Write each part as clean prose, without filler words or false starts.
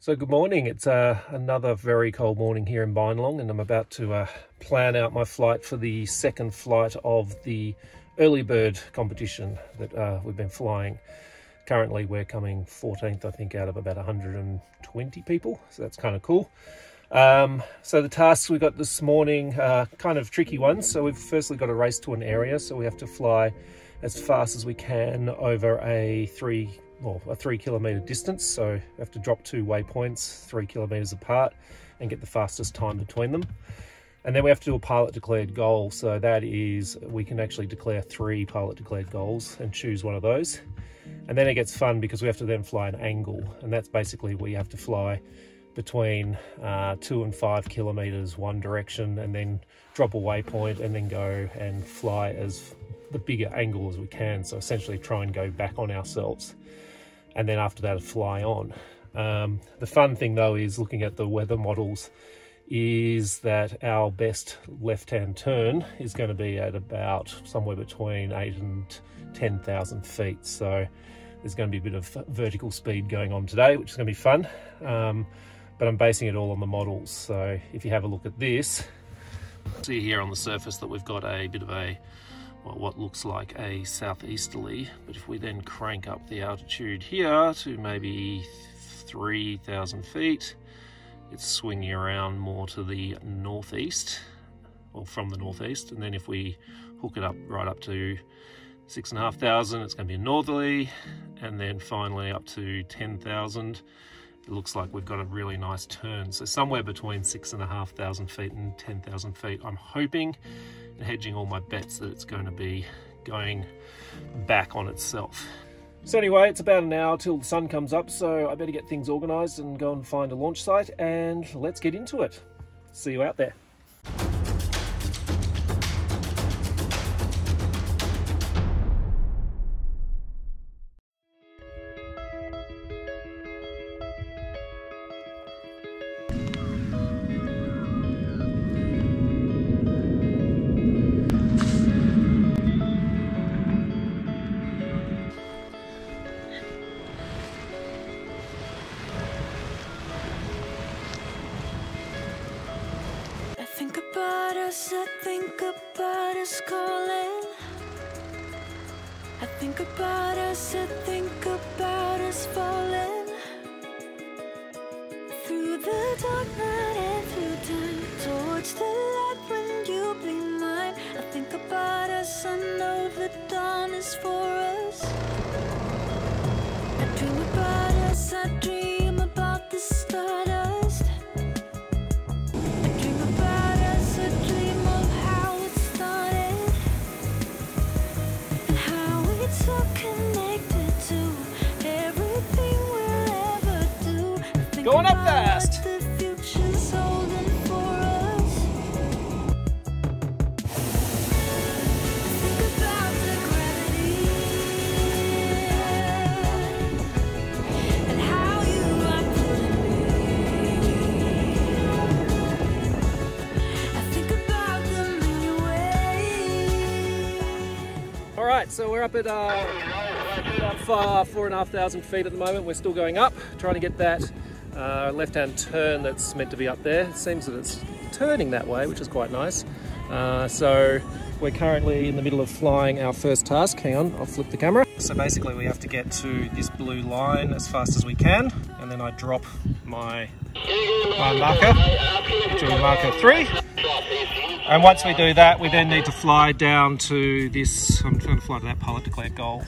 So good morning. It's another very cold morning here in Bindalong, and I'm about to plan out my flight for the second flight of the early bird competition that we've been flying. Currently we're coming 14th, I think, out of about 120 people, so that's kind of cool. So the tasks we got this morning are kind of tricky ones. So we've firstly got to race to an area, so we have to fly as fast as we can over a 3 kilometre distance. So we have to drop 2 waypoints 3 kilometres apart and get the fastest time between them. And then we have to do a pilot declared goal. So that is, we can actually declare 3 pilot declared goals and choose one of those. And then it gets fun because we have to then fly an angle, and that's basically we have to fly between 2 and 5 kilometres one direction, and then drop a waypoint and then go and fly as the bigger angle as we can. So essentially try and go back on ourselves, and then after that fly on. The fun thing though is looking at the weather models is that our best left-hand turn is going to be at about somewhere between 8 and 10,000 feet. So there's going to be a bit of vertical speed going on today, which is going to be fun. But I'm basing it all on the models. So if you have a look at this, see here on the surface that we've got a bit of a, well, what looks like a southeasterly, but if we then crank up the altitude here to maybe 3,000 feet, it's swinging around more to the northeast, or from the northeast. And then if we hook it up right up to 6,500, it's going to be a northerly, and then finally up to 10,000. It looks like we've got a really nice turn. So somewhere between 6,500 feet and 10,000 feet. I'm hoping and hedging all my bets that it's going to be going back on itself. So anyway, it's about an hour till the sun comes up, so I better get things organised and go and find a launch site, and let's get into it. See you out there. I think about us calling. I think about us, I think about us falling through the dark night and through time towards the light when you be mine. I think about us, I know the dawn is for us. I dream about us, I dream about the stardust. Going up fast! Alright, so we're up at about 4,500 feet at the moment. We're still going up, trying to get that left-hand turn that's meant to be up there. It seems that it's turning that way, which is quite nice. So we're currently in the middle of flying our first task. Hang on, I'll flip the camera. So basically we have to get to this blue line as fast as we can, and then I drop my marker, which is marker 3. And once we do that, we then need to fly down to this, I'm trying to fly to that pilot declared goal.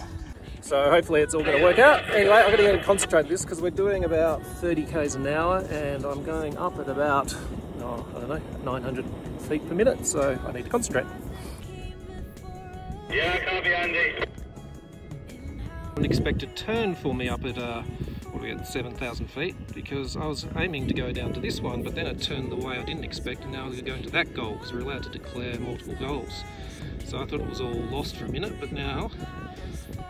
So hopefully it's all going to work out. Anyway, I've got to get and concentrate this because we're doing about 30 k's an hour and I'm going up at about, I don't know, 900 feet per minute. So I need to concentrate. Yeah, copy, Andy. Unexpected turn for me up at, what are we at, 7,000 feet, because I was aiming to go down to this one, but then it turned the way I didn't expect, and now we're going to that goal because we're allowed to declare multiple goals. So I thought it was all lost for a minute, but now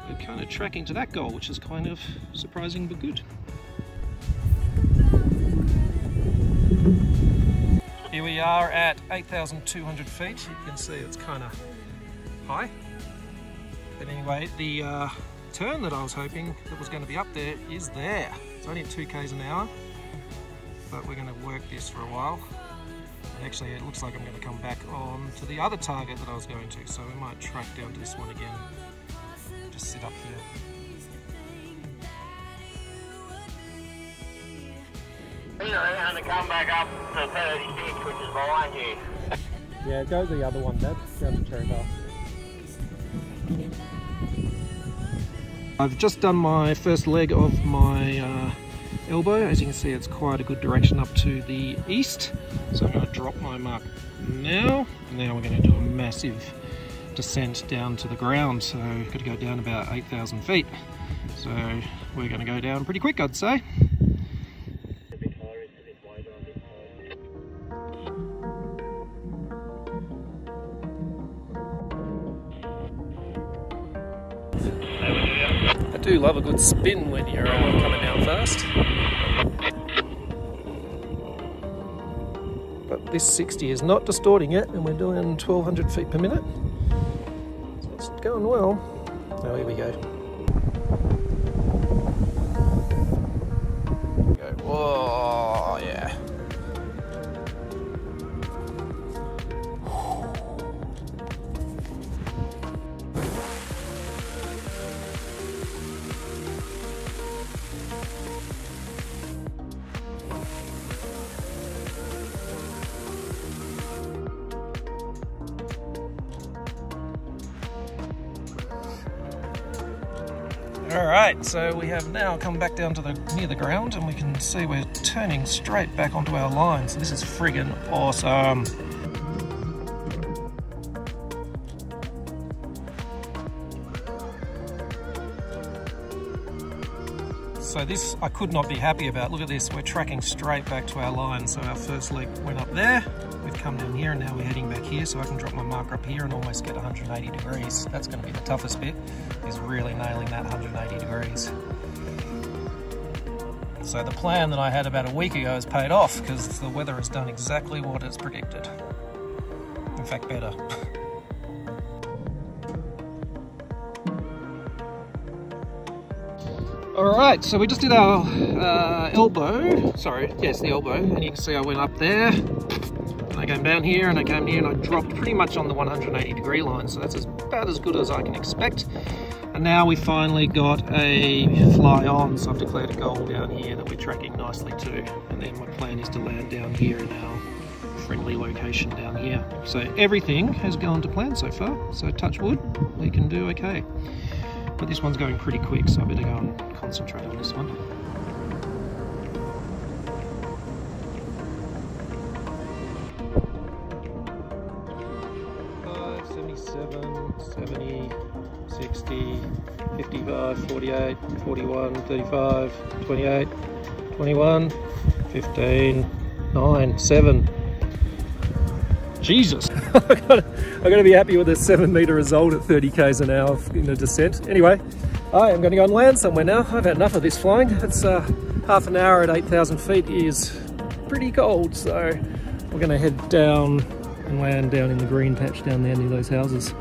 we're kind of tracking to that goal, which is kind of surprising but good. Here we are at 8,200 feet. You can see it's kind of high. But anyway, the turn that I was hoping that was going to be up there is there. It's only at 2 k's an hour. but we're going to work this for a while. And actually it looks like I'm going to come back on to the other target that I was going to, so we might track down to this one again. Just sit up here. You're going to come back up to 36, which is behind you. Yeah, go the other one, Dad, down to Cherry Bar. I've just done my first leg of my elbow. As you can see, it's quite a good direction up to the east. So I'm going to drop my mark now, and now we're going to do a massive descent down to the ground. So we've got to go down about 8,000 feet. So we're going to go down pretty quick, I'd say. I do love a good spin when you're coming down fast. But this 60 is not distorting it, and we're doing 1200 feet per minute. So it's going well. Oh, here we go. Whoa, yeah. Alright, so we have now come back down to near the ground, and we can see we're turning straight back onto our line. So this is friggin' awesome. So this I could not be happy about. Look at this, we're tracking straight back to our line. So our first leg went up there, we've come down here, and now we're heading back here, so I can drop my marker up here and almost get 180 degrees. That's going to be the toughest bit, is really nailing that 180 degrees. So the plan that I had about a week ago has paid off, because the weather has done exactly what it's predicted. In fact, better. Alright, so we just did our elbow, the elbow, and you can see I went up there, and I came down here, and I came here, and I dropped pretty much on the 180 degree line, so that's about as good as I can expect. And now we finally got a fly on, so I've declared a goal down here that we're tracking nicely too, and then my plan is to land down here in our friendly location down here. So everything has gone to plan so far, so touch wood, we can do okay. But this one's going pretty quick, so I better go and concentrate on this one. Five, 77, 70, 60, 55, 48, 41, 35, 28, 21, 15, 9, 7. Jesus, I've got to be happy with a 7 metre result at 30 k's an hour in a descent. Anyway, I am going to go and land somewhere now. I've had enough of this flying. It's half an hour at 8,000 feet is pretty cold, so we're going to head down and land down in the green patch down there near those houses.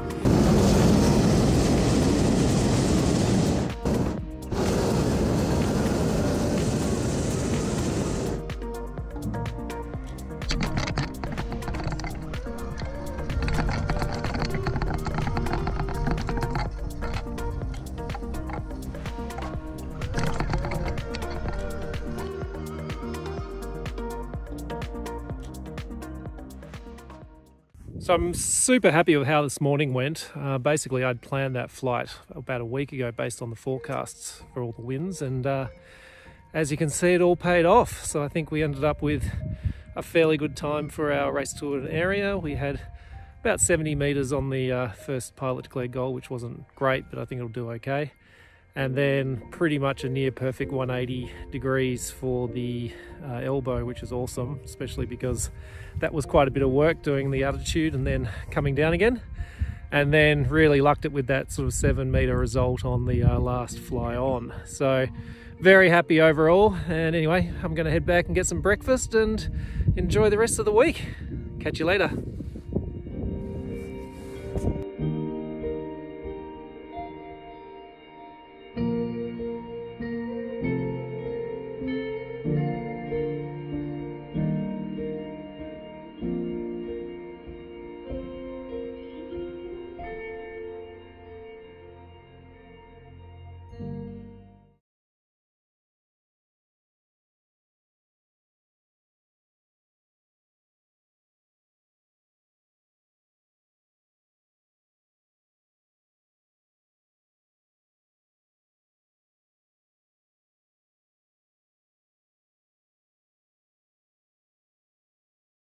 So I'm super happy with how this morning went. Basically, I'd planned that flight about a week ago based on the forecasts for all the winds, and as you can see, it all paid off. So I think we ended up with a fairly good time for our race to an area. We had about 70 meters on the first pilot declared goal, which wasn't great, but I think it'll do okay. And then pretty much a near perfect 180 degrees for the elbow, which is awesome, especially because that was quite a bit of work doing the altitude and then coming down again. And then really lucked it with that sort of 7 meter result on the last fly on. So very happy overall. And anyway, I'm going to head back and get some breakfast and enjoy the rest of the week. Catch you later.